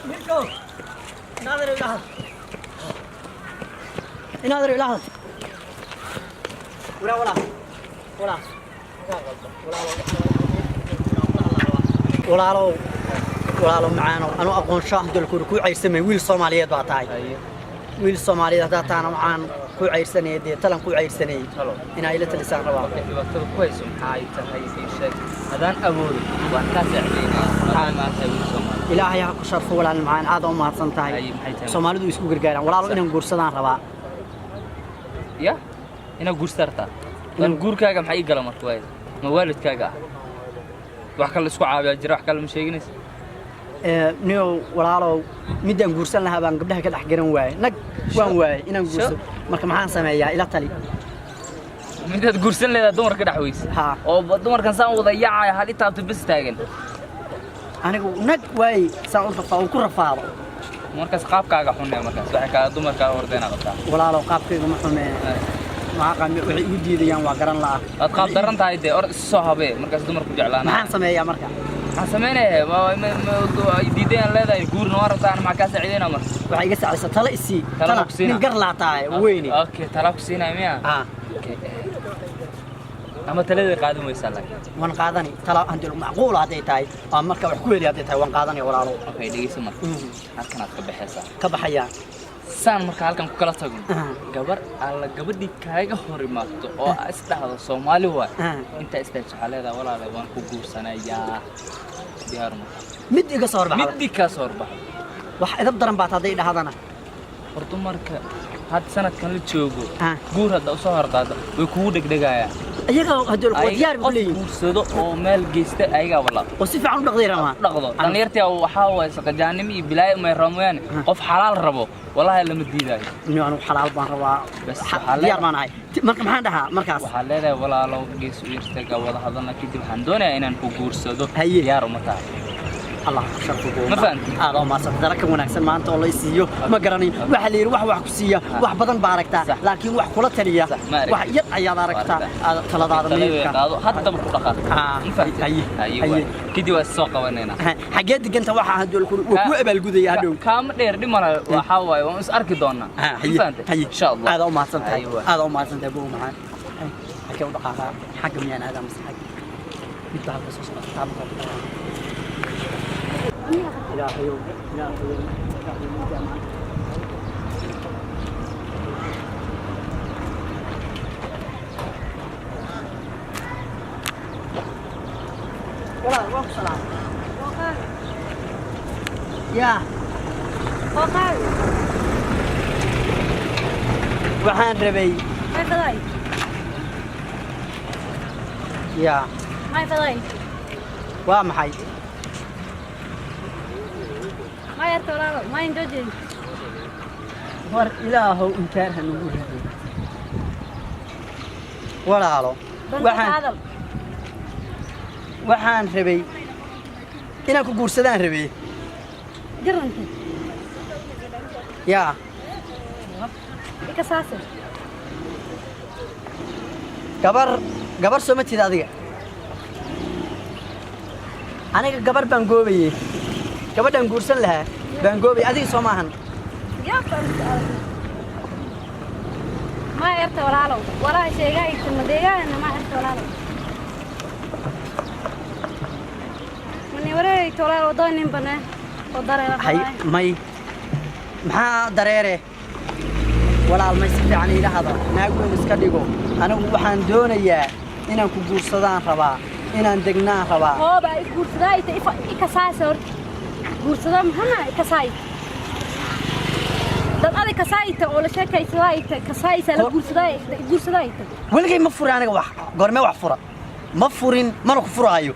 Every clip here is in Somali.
ميركو ناظر الأهل ناظر الأهل ولا ولا ولا ولا ولا معانا أنا أقول شاهد الكوركو عيسمي ويل صوماليات بعطاي ويل صوماليات بعطانا معانا كو عيسني دي تلان كو عيسني إن عيلة اللسان روا وقت كويس محايد هاي في شيء هذا أبوي وأنت يعني ما تسوي صومال إلهي هاكو شرف ولا معانا هذا ما صنتاي صومالي دو يسكو غرغارا ولا إنهم غورسدان روا يا إنه غورسرتا dan guurkaaga maxay ii gala markay ma waalidkaaga wax kale isku caabiya jira wax kale ma sheeginaysa niyo walaalow midaan guursan lahaa baan gabdhaha ka dhex garan waayay nag waan waayay inaan guurso marka maxaan sameeyaa ila tali midaad guursan leedahay dumarka dhex weysa oo dumarkan saan wada yaacay hal inta aad bas taagan anigu nag waayay saan u rafaa ku rafaado markaas qaabkaaga xunay markaas waxa ka dumarka ordayna qabtaa walaalow qaabkayga ma xumee ما قام يودي ديان وقرن لا أتقاب درن تاي ده أر الصحابة مركز دمر كجعلنا ما سمي يا مركز سمينه ما يديدين لا ده يقول نوار تاعنا مع كاس عيدنا مر waxay iga saacisa tala isi tala nin gar la taay weeyni okay tala ku siinay miya okay ama talada qaadin way salay wan qaadani tala handil macquul haday tahay ama marka wax ku weeli haday tahay wan qaadani walaalo okay dhigeyso mar halkan aad ka baxaysaa ka baxaya saan marka halkan ku kala tagno gabar alla gabadhii kaaga horimaaqto oo isdhaxdo Soomaali waa inta istaag xaleeda walaalo waan ku guursanayaa diyaar ma mid iga soo horbaxay mid ka soo horbaxay wax idab daran baad haday dhahdana horto marka had sanadkan la joogo guur hada u soo horqaado way kugu dhigdhigaya ayaga hadal ku diyaar u leeyahay guursado oo meel geesta ayaga wala oo si fiican u dhaqdeerama dhaqdo dhalinyartii waxa way saqajaanimi iyo bilaay ma ramayaan qof xalaal rabo wallahi lama diidayo inuu anu xalaal baan rabaa bas diyaar baan ahay marka maxaan dhahaa markaas waxa leedahay walaalo gees u irtaga wada hadalna kadib waxaan doonayaa inaan ku guursado diyaar uma tahay الله شرفه ما فهمت هذا ما صدق وناكسن ما أنت الله يسيو ما قرني وحلير وح كسية وح بدن باركتا لكن وح كل تريا وح يا باركتا ثلاث هذا حتى بالرقة أيوة كدي والسوق ونينا حاجات جنت وح هدول وكو أبل جودي هدول كام دير دي مرة وحواي ومس أركضونا إن شاء الله هذا ما صدق هذا ما صدق أبوه معاه حكي ودقها حكم يعني هذا مستحق بيطلع بس إلهي ولا وقت صلاة يا وقال وحان ربي ما فضاي يا ما فضاي وامحي ما يرتولا ما يندوجين ور إلهه إنكارها نقول ولا له waxaan rabay inaan ku guursadaan rabay garanta yaa ika saasa gabar soo ma tida adiga aniga gabar baan goobayay gabadhan guursan lahaa baan goobay adiga soo maahan yaa ما يرت ولا له ولا شيء جاي تمديها إنه ما يرت ولا له من يوري تولى وضعين بنا وضرر هاي ماي محا دريره ولا المسك يعني لهذا ناقول مسكديغو أنا وحن دونيا إن أنكو جورسدان ربا إن أندقنا ربا هو بقى جورسدان إكساسور جورسدان هنا إكساي dad aad ka saayta oo la sheekaysaayta ka saaysa la guursadayta walgay ma furin aniga wax goorme wax fura ma furin ma ku furaayo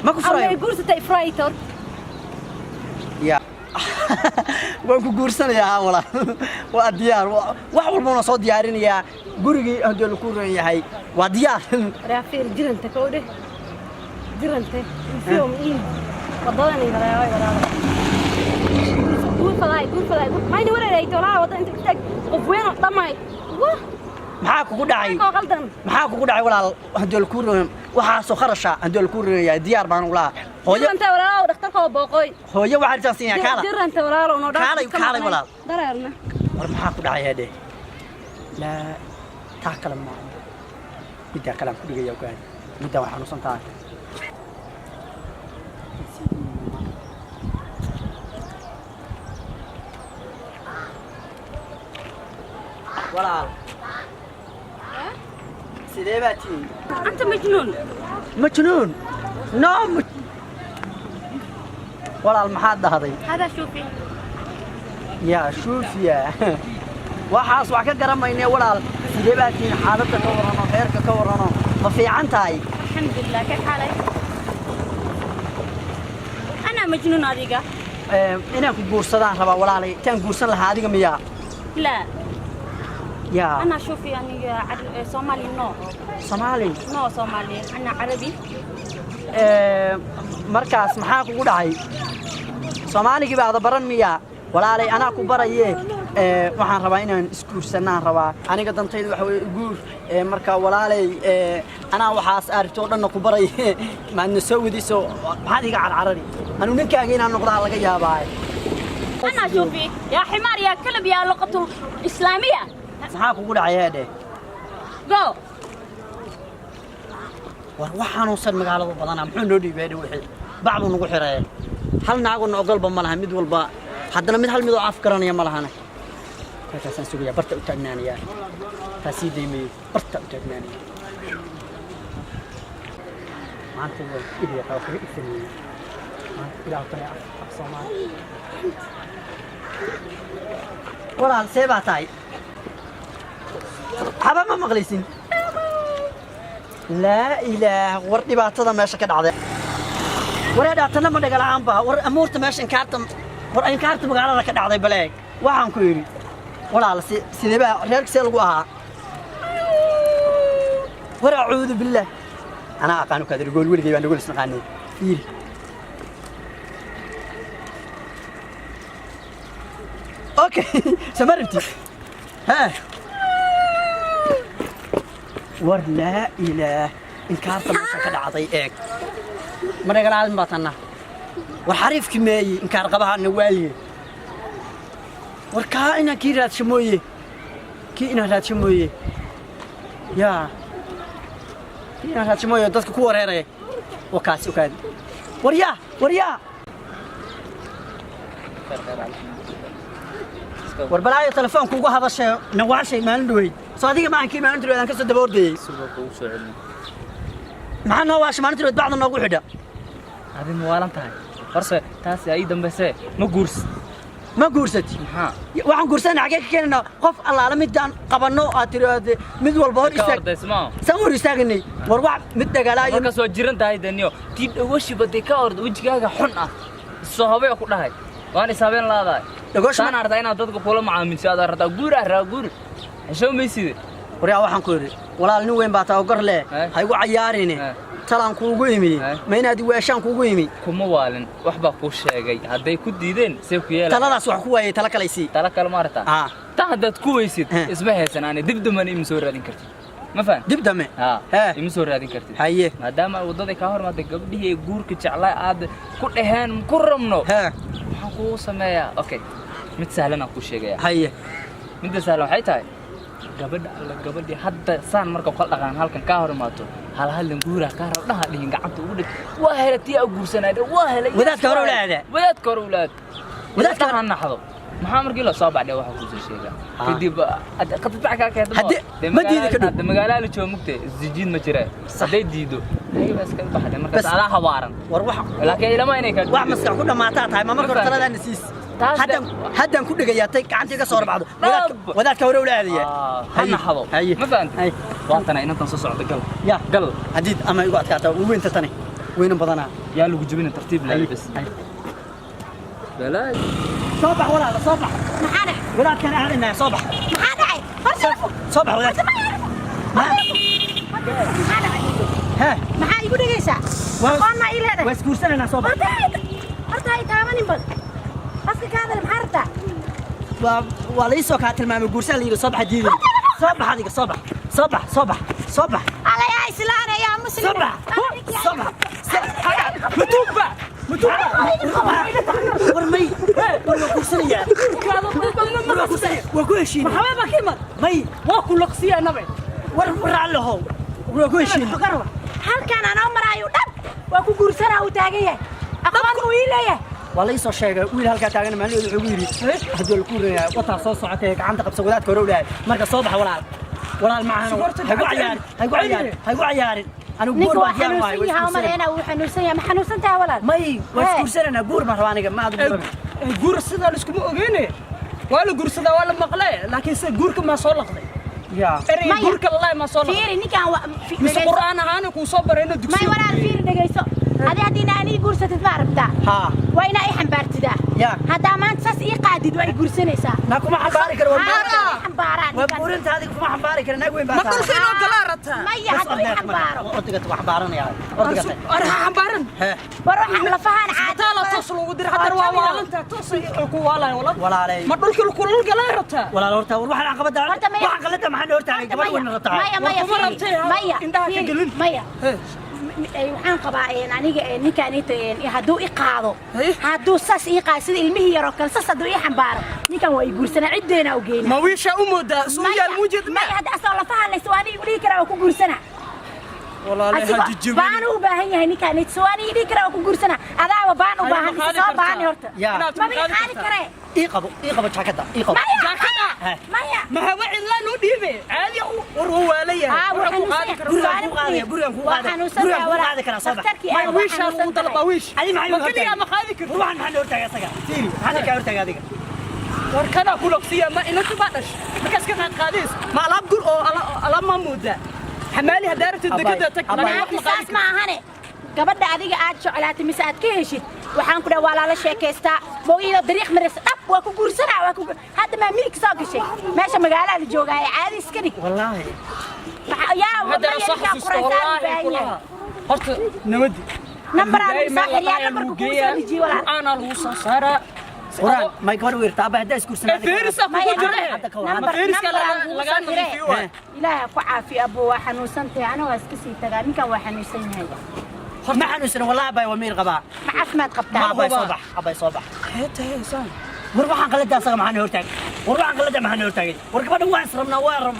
ma ku furaayo ama guursatay fraytor ya waan ku guursanayaa wala waa diyaar wax walba oo soo diyaarinaya gurigii hadii la ku ran yahay waa diyaar raafir jiranta koode jiranta fiyo in wadadani wala قول فلاي ما ينور عليه ترى وضع أنت كتاك قفوين طماي maxaa kugu dhacay walaal hadii la ku ran waxa soo kharasha hadii la ku ran yahay diyaar baan u lahaa hooyo أنت ولا دكتور بوقي hooyo waxaan jaasiyaa kaala dir أنت ولا ونودا kaalay walaal درارنا war maxaa ku dhacay hadee la taa kala ma midda kala ku dhigaya ogaad midda waxaan u santaa walaal sidee baa tii أنت مجنون majnuun no walaal maxaad dhahday هذا شوفي yaa shuufiya waxaas wax ka garamaynay walaal sidee baa tii xaaladda ka warano heerka ka warano ma fiican tahay الحمد لله كيف حالك أنا مجنون هذيك inaan ku guursadaan rabaa walaalay intaan guursan lahaa adiga miyaa لا yaa أنا شوفي يعني صومالي Soomaali نو صومالي أنا عربي markaas maxaa kugu dhacay Soomaaligii baad baran miyaa walaalay anaa ku baraye waxaan rabaa inaan isguursanaan rabaa aniga dantaydu waxa weeye guur marka walaalay anaa waxaas aarto dhanna ku baraye maadna soo wadiso maxaad iga carcarari anu ninkaaga inaan noqdaa laga yaabaa أنا شوفي يا حمار يا كلب يا لقطة إسلامية maxaa kugu dhacay hadee جو war waxaanuusan magaalada badanaa muxuu noo dhiibay wixii bacdu nagu xiree hal naaguna ogolba ma laha mid walba haddana mid hal mid oo af garanaya ma lahana markaasaan sugayaa barta u taagnaanayaa taasii daymayo barta u taagnaanaya maanta way idiya qaba kaga ifsanayay maanta ilaahu kale af Soomaali walaal see baa tahay haba ma maqlaysin لا إله وردي بعتذا ماشي كده عذاب وردا تنا ما دقل عامبا ور أمورت ماشي إنكارتم ور إنكارتم قال لك كده عذاب بلاك وعم كوري ولا على سيدي بقى رجال سيلقوها ور أعوذ بالله أنا أقانو كذا يقول ولدي بان يقول اسمعني فيل أوكي سمرتي ها war laa ilaah inkaarta meesha ka dhacday eeg maragalaadin baa tanna war xariifki meeyey inkaar qabahaana waaye war kaa inaan kii raadsho mooye kii inaan raadsho mooye yaa kii inaan raadsho mooye dadka ku wareeraya waa kaasi ogaadi waryaa war balaayo telefoonka ugu hadashay nawaashay maalin dhaweyd soo adiga maankii maalin dhaweyd aan ka soo daboordayay maxaa noo waashay maalin dhaweyd bacda noogu xidha adin waalan tahay horse taasi ay dambayse ma guursati waxaan guursanaa xagee ka keenana qof allaala midaan qabanno aad tiraahdo mid walba hor istaag san hor istaagnay war wax mid dagaalaayo marka soo jiran tahay daniyo tii dhawashi baday ka ordo wajigaaga xun ah soo habay ku dhahay waan isaabeen laadaay dhagooshaan arday inaad dadka kula macaamilso aad aragtaa guur hesho meyside wariyaa waxaan ku yiri walaal nin weyn baa taa gar leh ha igu cayaarine talaan kuugu imi ma inaad weeshaan kuugu imi kuma waalin wax baa ku sheegay haday ku diideen see ku yeelay taladaas wax ku waayay tala kale maarta ta hadad ku weysid isma heesanaane dibdaman im soo raadin kartid ma faan dibdame im soo raadin kartid haye maadaama wadada ka hormaatay gabdhihii guurka jeclaa aad ku dhahaan ku rabno waxaan ku sameeyaa okay mid sahlan aan ku sheegaya haye mid sahlan waxay tahay gabadhi hadda saan marka kala dhaqaan halkan ka hormaato hal guura ka rabdhaha dhihin gacanta ugu dhig waa helay guursanayda waa helay wadaadka hore wadaadka aan naxdo maxaa markii la soo baxday waxa ku soo sheega kadib qadta ka keedo ma diido kadib magaalada la joogtay isjiid ma jira saday diido ayuu iska baxday marka ala hawaaran war wax laakiin ilama inay ka wax maskax ku dhamaataa tahay ma marka talada nasiis hadan ku dhigayatay gacantii ka soo rabacdo wadaadka hore walaadaya hana xado ma fahanti waatana inta soo socdo gal hadid ama igu adkaata weynta tani weynan badana yaa lagu jibin tartiib la bas balaay صباح ولا لا صباح محادح ولاد كان أهلنا صباح محادح صباح ولاد ها maxaa igu dhigaysaa aqoon ma ii leedahay waa isguursanayna صباح horta ay taabanin bal afka ka hadal maxaa rabtaa waa la isoo kaa tilmaamay guursan la yidhi صباح diiday صباح adiga صباح على يا إسلام يا مسلم صباح متوبة ورمي وكوسنيا وكوشين محبا كيما مي واكو لقسيه نبي ورع له وكوشين halkan aan marayo dhab waa ku guursanaa uu taagan yahay aqoon uu iileeyahay والله يسوى شيء ويل هالك تاجنا مالي العويري هدول الكورة وطا صوص عتيك عند قبض سودات كورولا مركز صباح ولا معنا هيقو عيار أنا بقول ما هي ما هي هم أنا وحنوسية ما حنوسنتها ولا ماي وسكورسنا بور ما رواني ما أدري جور السدا لسكم أغني ولا جور السدا ولا مقلة لكن سجوركم ما صلق يا جورك الله ما صلق فيري نكان مش القرآن أنا كوصبر هنا ما ولا فيري دقيسو هذه ناني جورسة تتباربتا ها وين أي حنبارتدا يا هذا ما أنت ساس إيقادي وين جورسنيسا ناكو ما حنبارك حنباران وبورنت هذيك ما حنبارك ناكو ما كل شيء قلارتها ما هي هذا حنبارو أرتقت وحبارن يا أرتقت أرها حنبارن بروح على فهان عاد لا تصل ودير حتى والله أنت توصل كوالا ولا علي ما تقول كل قلارتها ولا لورتا وروح العقبة ده واحد قلتها ما حنا لورتا قبل وين نقطع مايا waxaan qabaa aniga ninkaanita hadduu i qaado hadduu saas ii qaado sida ilmihii yaroo kale saas hadduu ii xambaaro ninkan waa i guursanaa ciddeena u geynaa ma wiisha u moodaa suuyaal muujid maya hadda asoo lafaha laysa waa aniga dhihi karaa waa ku guursanaa walaalay hajijibin baan u baahan yahay ninkaanita soo aniga dhihi karaa waa ku guursanaa adaaba baan u baahan soo baani horta ma bii qaadi karee إيقبوا جاكدا إيقبوا مايا ما هو إلا نوديبه عادي وهو عليا ما ويش أصلا طلب ويش ما كل يوم خاذك روح نحن أرتاح يا سجى سيري هذا كأرتاح هذيك وركنا كلك سيا ما إنك تبادش بكاس كذا قادس ما لاب قول ألا ما مودا حمالي هدارة الدكتور تكمل أنا أحساس مع هني gabadha adiga aad jeclaatay mise aad ka heshid waxaan ku dhaw walaala sheekaystaa booyada dariiq maris dhab waa ku guursanaa waa ku hadda ma miig soo gashay meesha magaalada la joogay caadi iska dhig wallahi yaa هذا صح والله horta nabadi number aan soo xiriyaa number ku soo dhiji walaal أنا الوصا سارة قرآن ما يقدر ويرتاح بعد ده يسكر سنة فيرس أكو جرى فيرس كلا لقانا فيه إلهي أكو عافية أبو وحنوسنتي أنا واسكسي تغاميك وحنوسن هاي ما حنوسن والله أبي ومير غباء ما أسمع قبتها ما أبي صباح أبي صباح هي سان وربع عن قلتها صار معنا هرتاج وربع عن قلتها معنا هرتاج وركبنا واسر من وار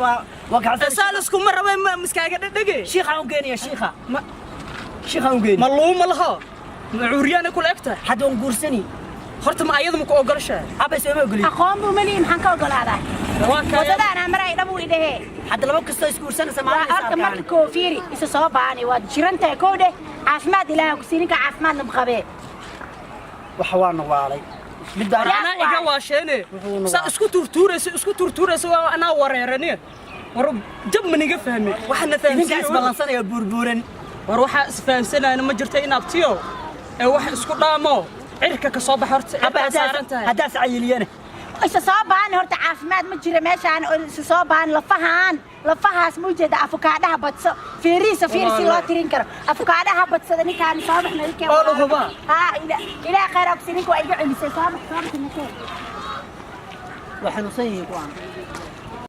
وقعت سالسكم مرة وين مسكاجة دقي شيخة وجيني يا شيخة ما شيخة وجيني ملوم لها عريانة كل أكتر حد ونقرسني horta ma ayadu ma ku ogolshaa أبي سوي ما يقولي aqoon buu mali maxaan ka ogolaadaa wadada aan maray dhabu idhahe حتى لو كستو يسكر سنة سمعني halka marka koofiri isa soo baani waa jirantahay koodhe caafimaad ilaahay ku siininka caafimaad nabqabe وحوان وعلي بالدار أنا إيجا واشيني اسكو تورتوريس وأنا وريرني ورب جب من يجي فهمي وحنا منك اسم فاهمين الله سنة يا بوربورن وروح فاهم سنة أنا ما جرتين أبتيو واحد اسكو دامو عركة كصوب حرت هداس عيليانه isa soo baani horta caafimaad ma jira meeshaan isa soo baani lafahaas ma jeeda afukaadaha badso fiirisi loo tirin karo afukaadaha badsada ninkaan soo baxna ninkaan oo lahuba ha ilaa khayr ogsi ninka waa iga celisay soo bax ninkaan وحنوسيه كوان